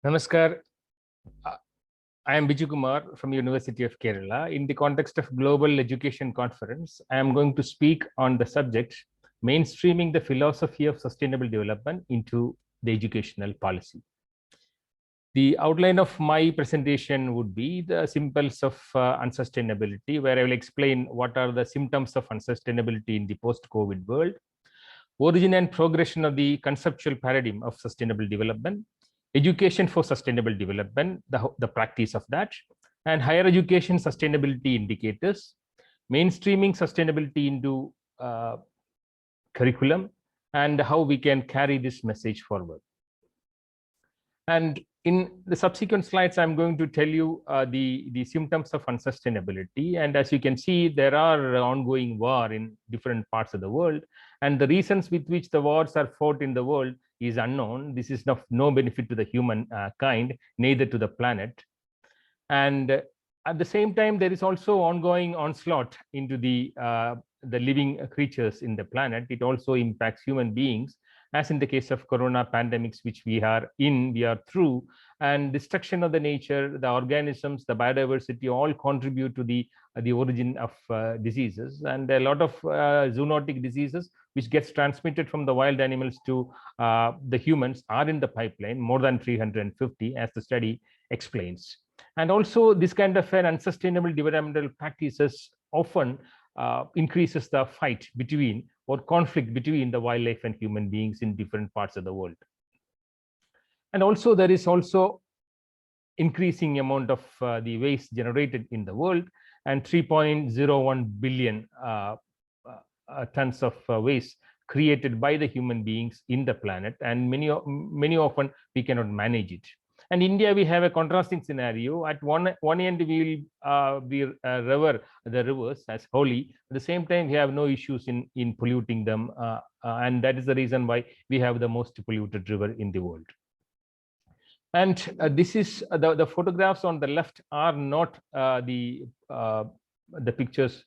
Namaskar. Uh, I am Biju Kumar from University of Kerala. In the context of Global Education Conference, I am going to speak on the subject mainstreaming the philosophy of sustainable development into the educational policy. The outline of my presentation would be the symptoms of unsustainability, where I will explain what are the symptoms of unsustainability in the post-COVID world, origin and progression of the conceptual paradigm of sustainable development, education for sustainable development, the practice of that, and higher education sustainability indicators, mainstreaming sustainability into curriculum, and how we can carry this message forward. And in the subsequent slides, I'm going to tell you the symptoms of unsustainability. And as you can see, there are ongoing war in different parts of the world. And the reasons with which the wars are fought in the world is unknown. This is of no benefit to the human kind, neither to the planet. And at the same time, there is also ongoing onslaught into the living creatures in the planet. It also impacts human beings, as in the case of corona pandemics, which we are through, and destruction of the nature, the organisms, the biodiversity, all contribute to the origin of diseases. And a lot of zoonotic diseases, which gets transmitted from the wild animals to the humans, are in the pipeline, more than 350, as the study explains. And also, this kind of an unsustainable developmental practices often increases the fight between or conflict between the wildlife and human beings in different parts of the world. And also, there is also increasing amount of the waste generated in the world, and 3.01 billion tons of waste created by the human beings in the planet, and many often we cannot manage it. And India, we have a contrasting scenario. At one end, we will revere the rivers as holy. At the same time, we have no issues in polluting them. And that is the reason why we have the most polluted river in the world. And this is the photographs on the left are not the pictures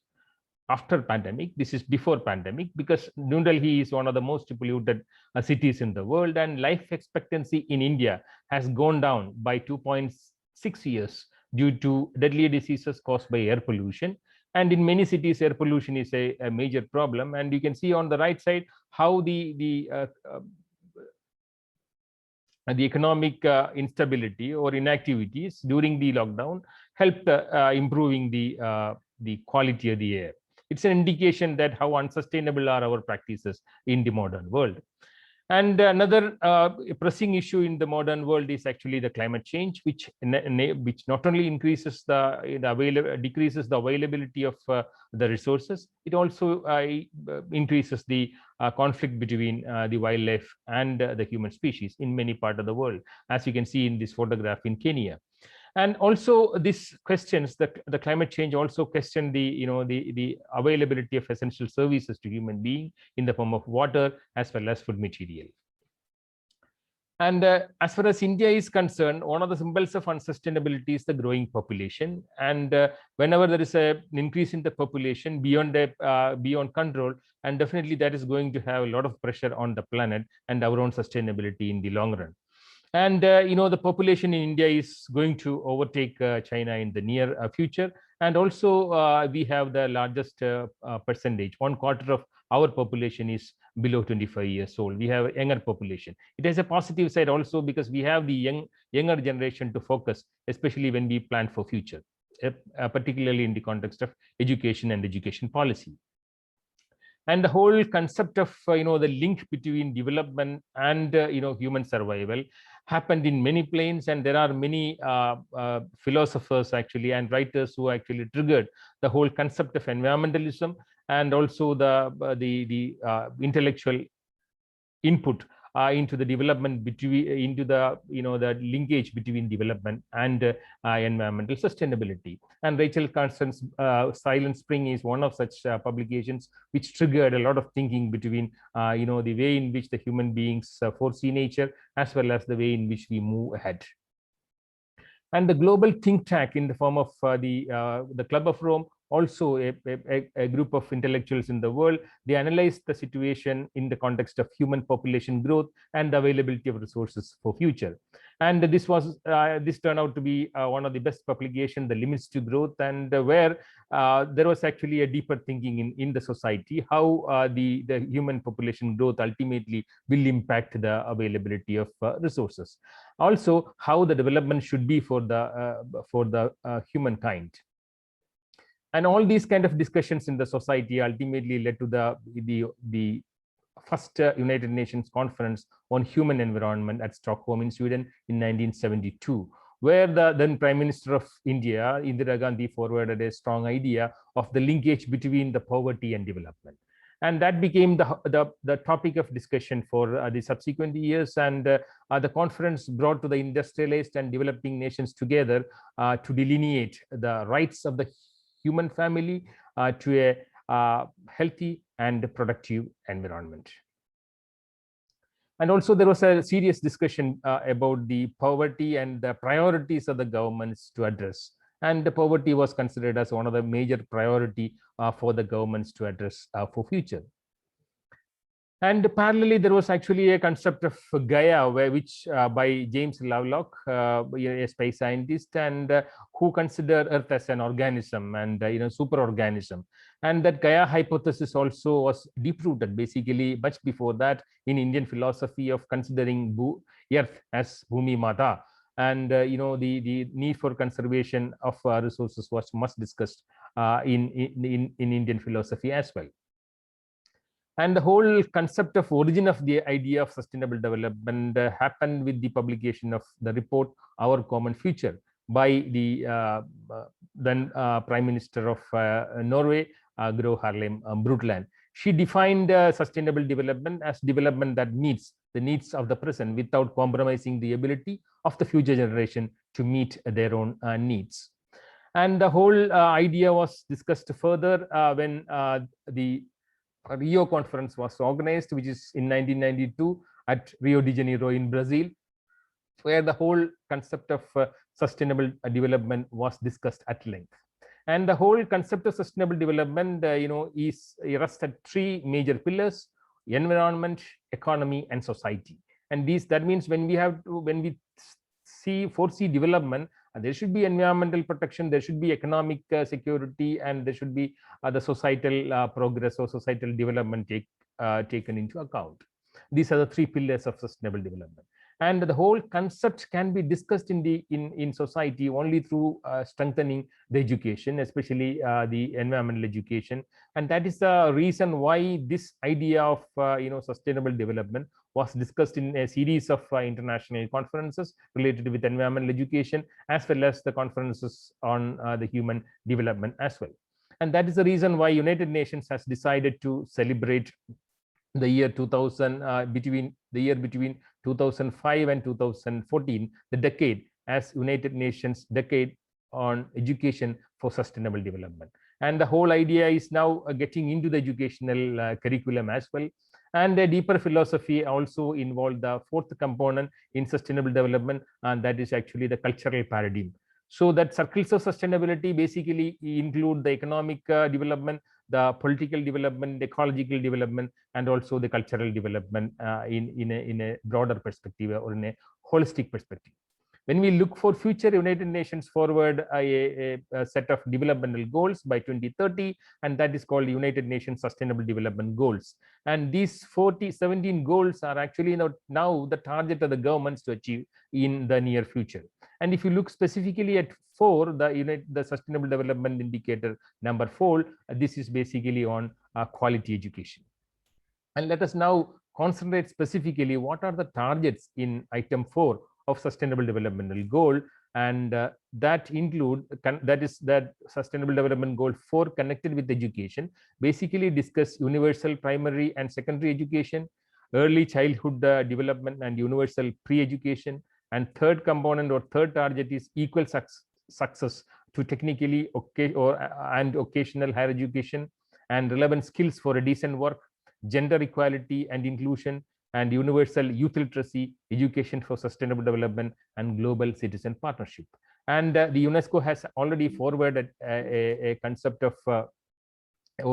after pandemic. This is before pandemic, because New Delhi is one of the most polluted cities in the world, and life expectancy in India has gone down by 2.6 years due to deadly diseases caused by air pollution. And in many cities, air pollution is a major problem. And you can see on the right side how the economic instability or inactivities during the lockdown helped improving the quality of the air. It's an indication that how unsustainable are our practices in the modern world. And another pressing issue in the modern world is actually the climate change, which not only increases decreases the availability of the resources, it also increases the conflict between the wildlife and the human species in many parts of the world, as you can see in this photograph in Kenya. And also, this questions the climate change also question the availability of essential services to human being in the form of water as well as food material. And as far as India is concerned, one of the symbols of unsustainability is the growing population. And whenever there is an increase in the population beyond control, and definitely that is going to have a lot of pressure on the planet and our own sustainability in the long run. And the population in India is going to overtake China in the near future. And also, we have the largest percentage. 1/4 of our population is below 25 years old. We have a younger population. It has a positive side also, because we have the younger generation to focus, especially when we plan for future, particularly in the context of education and education policy. And the whole concept of the link between development and human survival happened in many planes, and there are many philosophers actually and writers who actually triggered the whole concept of environmentalism, and also the intellectual input into the development into the linkage between development and environmental sustainability. And Rachel Carson's Silent Spring is one of such publications which triggered a lot of thinking between the way in which the human beings foresee nature, as well as the way in which we move ahead. And the global think tank in the form of the Club of Rome, also a group of intellectuals in the world, they analyzed the situation in the context of human population growth and the availability of resources for future. And this turned out to be one of the best publications, The Limits to Growth, and where there was actually a deeper thinking in the society, how the human population growth ultimately will impact the availability of resources. Also, how the development should be for the humankind. And all these kind of discussions in the society ultimately led to the first United Nations Conference on Human Environment at Stockholm in Sweden in 1972, where the then Prime Minister of India, Indira Gandhi, forwarded a strong idea of the linkage between the poverty and development. And that became the topic of discussion for the subsequent years. And the conference brought to the industrialized and developing nations together to delineate the rights of the human family to a healthy and productive environment. And also there was a serious discussion about the poverty and the priorities of the governments to address. And the poverty was considered as one of the major priority for the governments to address for future. And parallelly, there was actually a concept of Gaia, which by James Lovelock, a space scientist, and who considered Earth as an organism and superorganism. And that Gaia hypothesis also was deep-rooted, basically much before that, in Indian philosophy of considering Earth as Bhumi Mata. And the need for conservation of resources was much discussed in Indian philosophy as well. And the whole concept of origin of the idea of sustainable development happened with the publication of the report Our Common Future by the then Prime Minister of Norway, Gro Harlem Brundtland. She defined sustainable development as development that meets the needs of the present without compromising the ability of the future generation to meet their own needs. And the whole idea was discussed further when the Rio conference was organized, which is in 1992 at Rio de Janeiro in Brazil, where the whole concept of sustainable development was discussed at length. And the whole concept of sustainable development, is rests at three major pillars: environment, economy, and society. And that means when we foresee development, there should be environmental protection, there should be economic security, and there should be the societal progress or societal development taken into account. These are the three pillars of sustainable development. And the whole concept can be discussed in society only through strengthening the education, especially the environmental education. And that is the reason why this idea of sustainable development was discussed in a series of international conferences related with environmental education, as well as the conferences on the human development as well. And that is the reason why United Nations has decided to celebrate the year 2000 between 2005 and 2014, the decade as United Nations Decade on Education for Sustainable Development. And the whole idea is now getting into the educational curriculum as well. And a deeper philosophy also involved the fourth component in sustainable development, and that is actually the cultural paradigm. So that circles of sustainability basically include the economic development, the political development, the ecological development, and also the cultural development in a broader perspective or in a holistic perspective. When we look for future, United Nations forward a set of developmental goals by 2030, and that is called United Nations Sustainable Development Goals. And these 17 goals are actually now the target of the governments to achieve in the near future. And if you look specifically at 4, the Sustainable Development Indicator number 4, this is basically on quality education. And let us now concentrate specifically what are the targets in item 4 of Sustainable Developmental Goal, and that Sustainable Development Goal 4 connected with education basically discuss universal primary and secondary education, early childhood development and universal pre-education, and third component or third target is equal success to technically and occasional higher education and relevant skills for a decent work, gender equality and inclusion, and universal youth literacy, education for sustainable development, and global citizen partnership. And the UNESCO has already forwarded a concept of or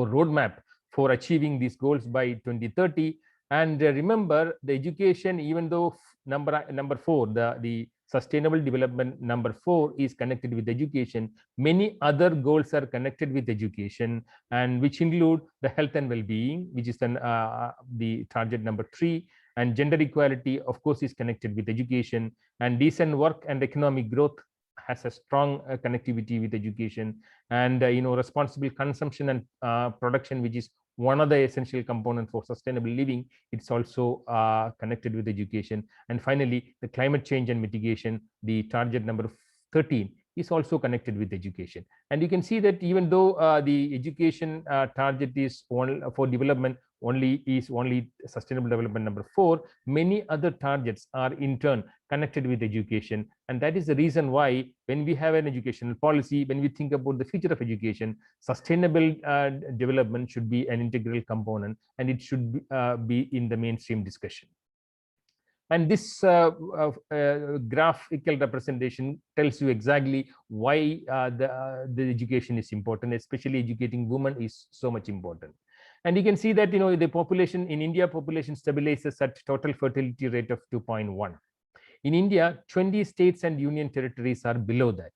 roadmap for achieving these goals by 2030. And remember, the education, even though number 4, the sustainable development number 4 is connected with education. Many other goals are connected with education, and which include the health and well-being, which is the target number 3, and gender equality, of course, is connected with education, and decent work and economic growth has a strong connectivity with education, and responsible consumption and production, which is one of the essential components for sustainable living, it's also connected with education. And finally, the climate change and mitigation, the target number 13, is also connected with education. And you can see that even though the education target is one for development is only sustainable development number 4, many other targets are in turn connected with education. And that is the reason why when we have an educational policy, when we think about the future of education, sustainable development should be an integral component, and it should be in the mainstream discussion. And this graphical representation tells you exactly why the education is important, especially educating women is so much important. And you can see that the population in India, population stabilizes at total fertility rate of 2.1. In India, 20 states and union territories are below that.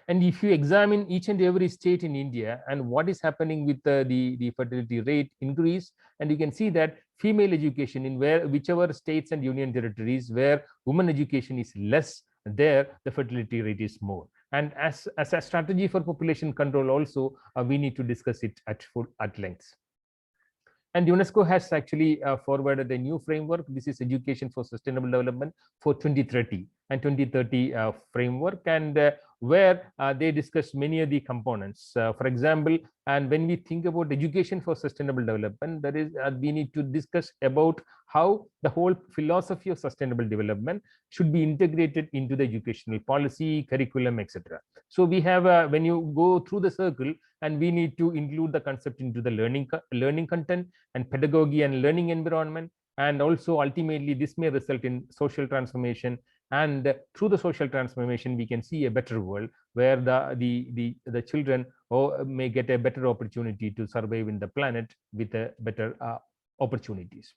And if you examine each and every state in India and what is happening with the fertility rate increase, and you can see that female education in whichever states and union territories where women education is less, there the fertility rate is more. And as a strategy for population control also, we need to discuss it at length. And UNESCO has actually forwarded a new framework. This is Education for Sustainable Development for 2030 and 2030 framework, and where they discuss many of the components. For example, and when we think about education for sustainable development, that is, we need to discuss about how the whole philosophy of sustainable development should be integrated into the educational policy, curriculum, etc. So we have, when you go through the circle, and we need to include the concept into the learning content and pedagogy and learning environment, and also ultimately this may result in social transformation, and through the social transformation we can see a better world where the children may get a better opportunity to survive in the planet with a better opportunities.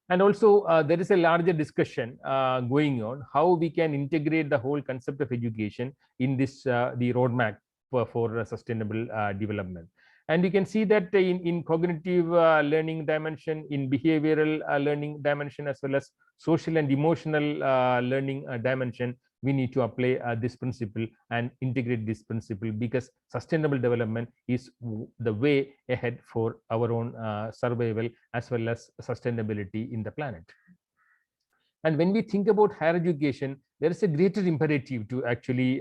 And also there is a larger discussion going on how we can integrate the whole concept of education in this the roadmap for sustainable development. And you can see that in cognitive learning dimension, in behavioral learning dimension, as well as social and emotional learning dimension, we need to apply this principle and integrate this principle, because sustainable development is the way ahead for our own survival as well as sustainability in the planet. And when we think about higher education, there is a greater imperative to actually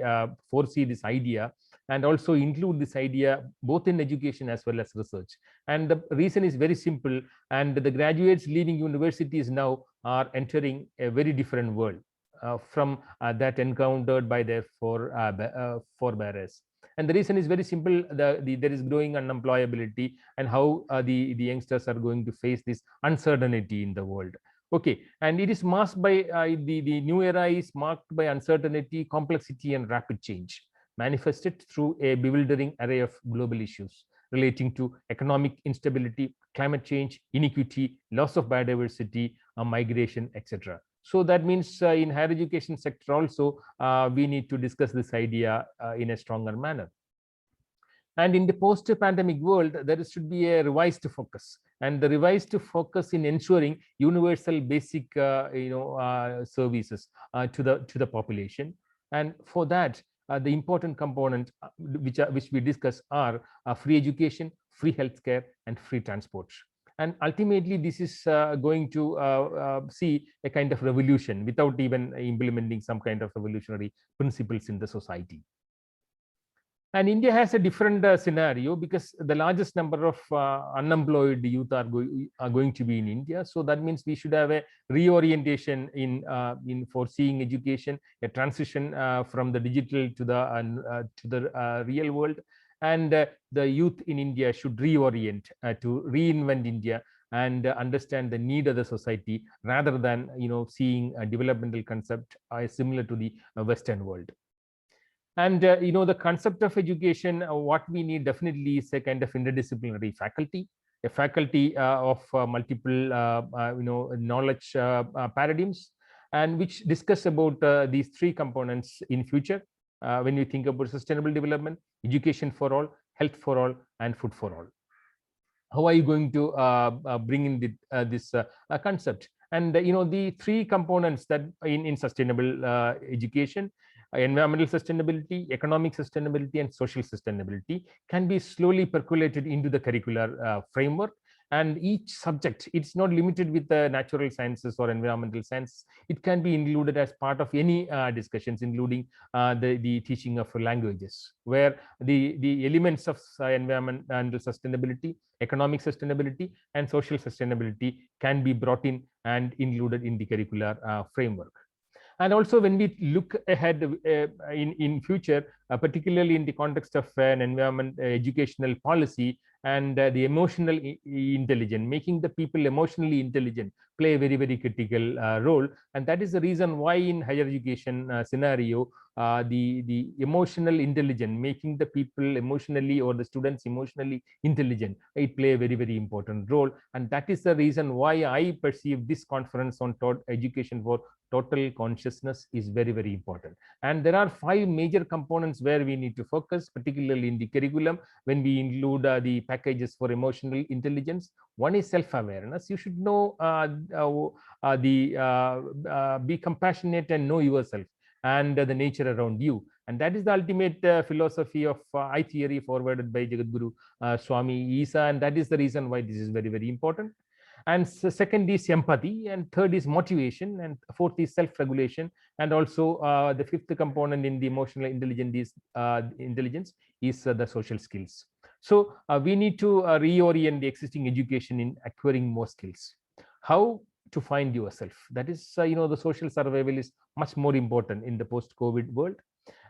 foresee this idea and also include this idea both in education as well as research. And the reason is very simple, and the graduates leaving universities now are entering a very different world from that encountered by their forebears. And the reason is very simple. There is growing unemployability, and how the youngsters are going to face this uncertainty in the world. Okay, and it is masked by the new era is marked by uncertainty, complexity, and rapid change, manifested through a bewildering array of global issues relating to economic instability, climate change, inequity, loss of biodiversity, migration, etc. So that means in higher education sector also, we need to discuss this idea in a stronger manner. And in the post-pandemic world, there should be a revised focus, and the revised focus in ensuring universal basic services to the population. And for that, the important component which we discuss are free education, free healthcare, and free transport. And ultimately, this is going to see a kind of revolution without even implementing some kind of revolutionary principles in the society. And India has a different scenario, because the largest number of unemployed youth are going to be in India. So that means we should have a reorientation in foreseeing education, a transition from the digital to the real world. And the youth in India should reorient to reinvent India and understand the need of the society, rather than seeing a developmental concept similar to the Western world. And the concept of education, what we need definitely is a kind of interdisciplinary faculty, a faculty of multiple knowledge paradigms, and which discuss about these three components in future when we think about sustainable development: education for all, health for all, and food for all. How are you going to bring in this concept? And the three components that in sustainable education: environmental sustainability, economic sustainability, and social sustainability, can be slowly percolated into the curricular framework. And each subject, it's not limited with the natural sciences or environmental science. It can be included as part of any discussions, including the teaching of languages, where the elements of environmental sustainability, economic sustainability, and social sustainability can be brought in and included in the curricular framework. And also, when we look ahead in future, particularly in the context of an environment educational policy, and the emotional intelligence, making the people emotionally intelligent, play a very, very critical role. And that is the reason why in higher education scenario, the emotional intelligence, making the people emotionally, or the students emotionally intelligent, it play a very, very important role. And that is the reason why I perceive this conference on education for total consciousness is very, very important. And there are 5 major components where we need to focus, particularly in the curriculum, when we include the packages for emotional intelligence. One is self-awareness. You should know be compassionate and know yourself and the nature around you. And that is the ultimate philosophy of I theory forwarded by Jagadguru Swami Isa. And that is the reason why this is very, very important. And second is empathy, and third is motivation, and fourth is self-regulation, and also the fifth component in the emotional intelligence is the social skills. So we need to reorient the existing education in acquiring more skills. How to find yourself? That is, the social survival is much more important in the post-COVID world,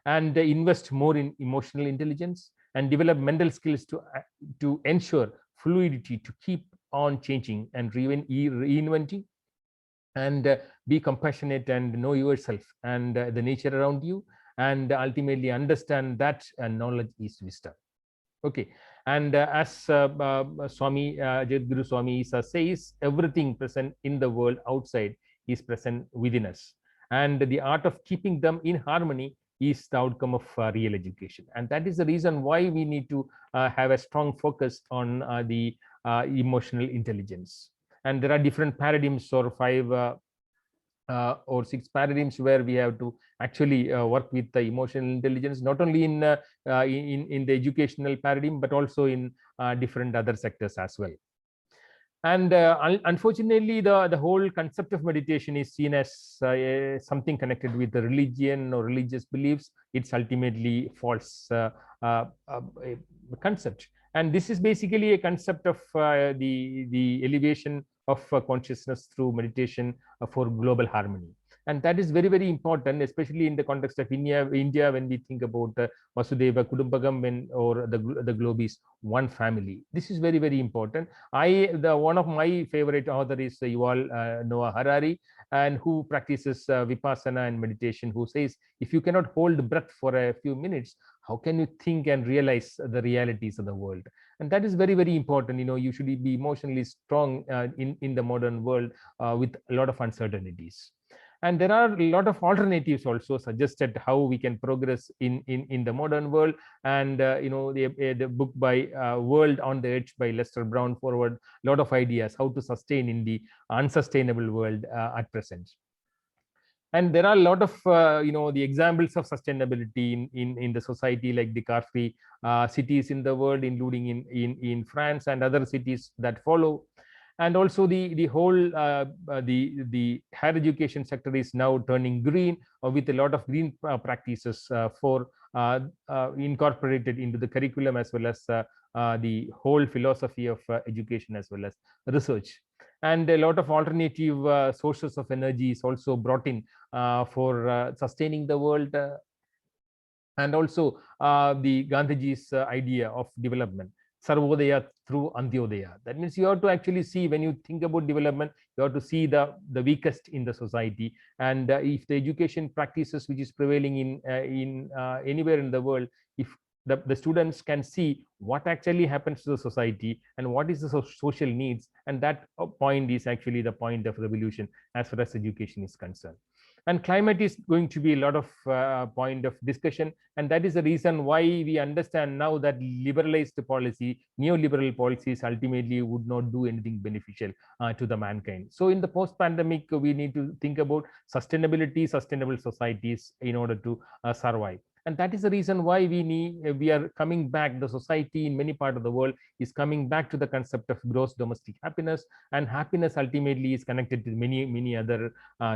and invest more in emotional intelligence and develop mental skills to ensure fluidity, to keep on changing and reinventing, and be compassionate and know yourself and the nature around you, and ultimately understand that knowledge is wisdom. Okay. And as Swami Jagadguru Swami Isa says, everything present in the world outside is present within us, and the art of keeping them in harmony is the outcome of real education. And that is the reason why we need to have a strong focus on the emotional intelligence. And there are different paradigms, or 5 or 6 paradigms, where we have to actually work with the emotional intelligence, not only in the educational paradigm, but also in different other sectors as well. And unfortunately, the whole concept of meditation is seen as something connected with the religion or religious beliefs. It's ultimately false concept. And this is basically a concept of the elevation of consciousness through meditation for global harmony. And that is very, very important, especially in the context of India, when we think about Vasudeva Kudumbakam, or the globe is one family. This is very, very important. One of my favorite author is Yuval Noah Harari, and who practices vipassana and meditation, who says, if you cannot hold breath for a few minutes, how can you think and realize the realities of the world? And that is very, very important. You should be emotionally strong in the modern world with a lot of uncertainties. And there are a lot of alternatives also suggested how we can progress in the modern world. And the book by World on the Edge by Lester Brown forward a lot of ideas how to sustain in the unsustainable world at present. And there are a lot of the examples of sustainability in the society, like the car-free cities in the world, including in France and other cities that follow. And also the whole the higher education sector is now turning green, with a lot of green practices for incorporated into the curriculum, as well as the whole philosophy of education, as well as research. And a lot of alternative sources of energy is also brought in for sustaining the world. And also the Gandhiji's idea of development, Sarvodaya through Antyodaya. That means you have to actually see, when you think about development, you have to see the weakest in the society. And if the education practices which is prevailing in anywhere in the world, if the students can see what actually happens to the society and what is the social needs, and that point is actually the point of revolution as far as education is concerned. And climate is going to be a lot of point of discussion, and that is the reason why we understand now that liberalized policy, neoliberal policies ultimately would not do anything beneficial to the mankind. So in the post-pandemic, we need to think about sustainability, sustainable societies in order to survive. And that is the reason why we are coming back. The society in many parts of the world is coming back to the concept of gross domestic happiness, and happiness ultimately is connected to many other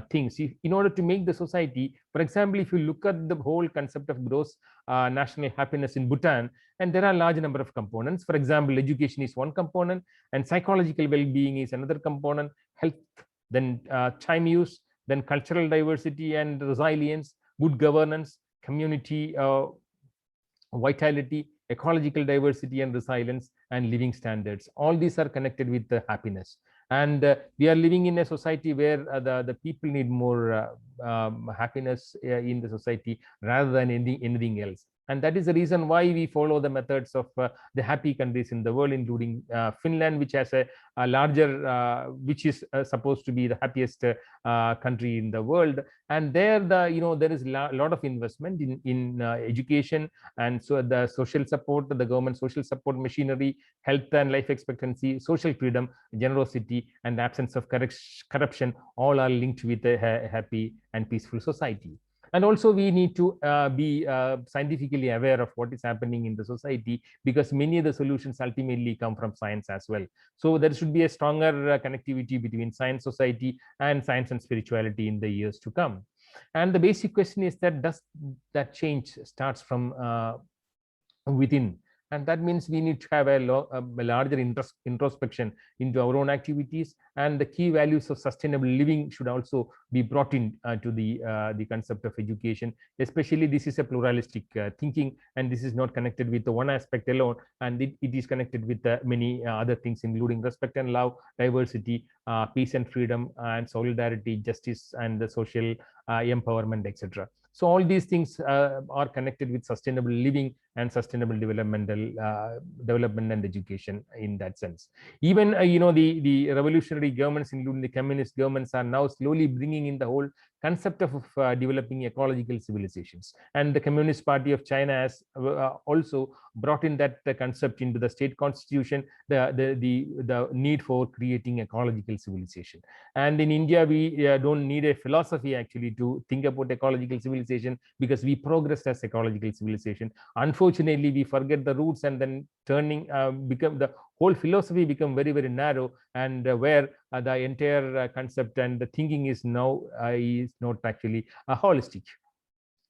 things. In order to make the society, for example, if you look at the whole concept of gross national happiness in Bhutan, and there are a large number of components. For example, education is one component, and psychological well-being is another component, health, then time use, then cultural diversity and resilience, good governance, community vitality, ecological diversity and resilience, and living standards. All these are connected with the happiness. And we are living in a society where the people need more happiness in the society rather than anything else. And that is the reason why we follow the methods of the happy countries in the world, including Finland, which has a larger, which is supposed to be the happiest country in the world. And there, there is a lot of investment in education, and so the social support, the government social support machinery, health and life expectancy, social freedom, generosity, and absence of corruption, all are linked with a happy and peaceful society. And also we need to be scientifically aware of what is happening in the society, because many of the solutions ultimately come from science as well. So there should be a stronger connectivity between science, society, and science and spirituality in the years to come. And the basic question is that does that change starts from within? And that means we need to have a larger introspection into our own activities, and the key values of sustainable living should also be brought in to the concept of education. Especially, this is a pluralistic thinking, and this is not connected with the one aspect alone, and it is connected with many other things, including respect and love, diversity, peace and freedom, and solidarity, justice, and the social empowerment, etc. So all these things are connected with sustainable living and sustainable development and education in that sense. Even the revolutionary governments, including the communist governments, are now slowly bringing in the whole concept of developing ecological civilizations. And the Communist Party of China has also brought in that concept into the state constitution, the need for creating ecological civilization. And in India, we don't need a philosophy actually to think about ecological civilization, because we progressed as ecological civilization. Unfortunately, we forget the roots, and then become the whole philosophy become very narrow, and where the entire concept and the thinking is now is not actually holistic.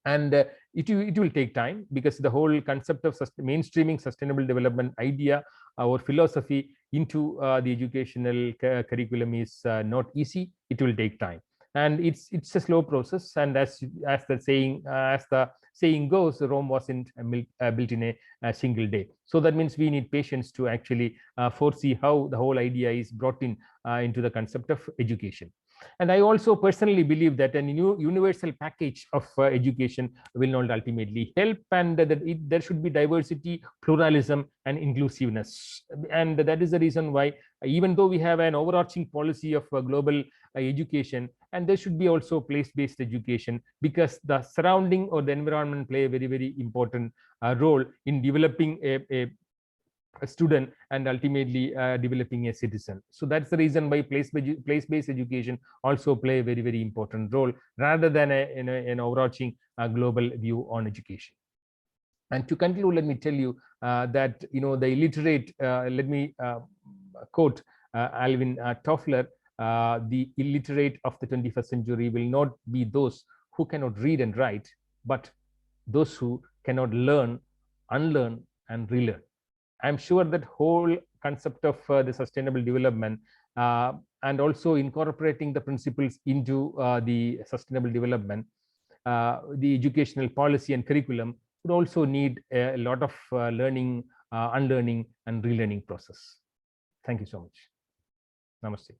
And it will take time, because the whole concept of mainstreaming sustainable development idea or philosophy into the educational curriculum is not easy. It will take time, and it's a slow process. And as the saying goes, Rome wasn't built in a single day. So that means we need patience to actually foresee how the whole idea is brought in into the concept of education. And I also personally believe that a new universal package of education will not ultimately help, and that there should be diversity, pluralism, and inclusiveness. And that is the reason why, even though we have an overarching policy of global education, and there should be also place-based education, because the surrounding or the environment play a very important role in developing a student and ultimately developing a citizen. So that's the reason why place-based education also play a very important role, rather than an overarching global view on education. And to conclude, let me tell you that the illiterate, let me quote Alvin Toffler, the illiterate of the 21st century will not be those who cannot read and write, but those who cannot learn, unlearn, and relearn. I'm sure that whole concept of the sustainable development and also incorporating the principles into the sustainable development, the educational policy and curriculum would also need a lot of learning, unlearning, and relearning process. Thank you so much. Namaste.